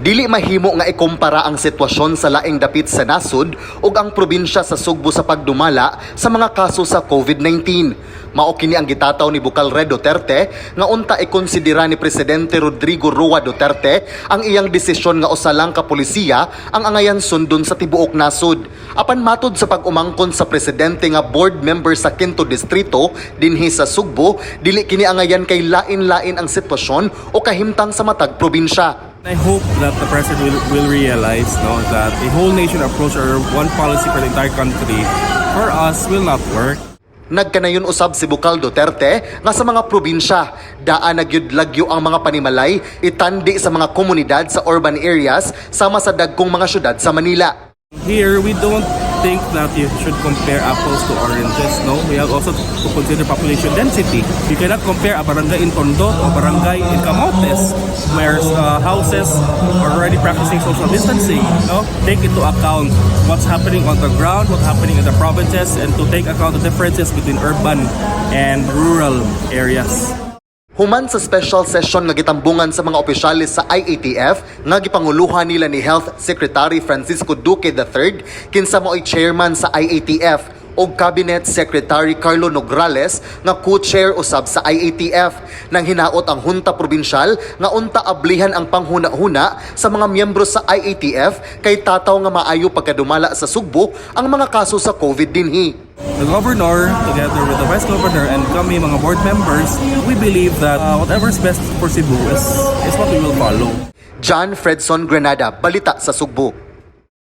Dili mahimo nga ikumpara ang sitwasyon sa laing dapit sa nasud ug ang probinsya sa Sugbo sa pagdumala sa mga kaso sa COVID-19. Mao kini ang gitataw ni Bukalred Duterte nga unta ikonsidera ni Presidente Rodrigo Roa Duterte ang iyang desisyon nga usalang ka pulisiya ang angayan sundon sa tibuok nasud. Apan matod sa pag-umangkon sa presidente nga board member sa 5th Distrito dinhi sa Sugbo, dili kini angayan kay lain-lain ang sitwasyon o kahimtang sa matag probinsya. I hope that the president will realize that a whole nation approach or one policy for the entire country for us will not work. Nagkanayon usab si Bukal Duterte nga sa mga probinsya, daan nagyud-lagyo ang mga panimalay itandi sa mga komunidad sa urban areas sama sa dagkong mga syudad sa Manila. Here, we don't think that you should compare apples to oranges. No, we have also to consider population density. You cannot compare a barangay in Tondo or barangay in Camotes, where houses are already practicing social distancing. No, take into account what's happening on the ground, what's happening in the provinces, and to take account the differences between urban and rural areas. Human sa special session nga gitambungan sa mga opisyalis sa IATF nga gipanguluhan nila ni Health Secretary Francisco Duque III kinsa mao'y chairman sa IATF o Cabinet Secretary Carlo Nograles nga co-chair usab sa IATF nang hinaot ang Hunta Probinsyal nga unta ablihan ang panghuna-huna sa mga miyembro sa IATF kay tataw nga maayo pagkadumala sa Sugbo ang mga kaso sa COVID dinhi. The governor, together with the vice governor and kami mga board members, we believe that whatever is best for Cebu is what we will follow. John Fredson Granada, Balita sa Sugbo.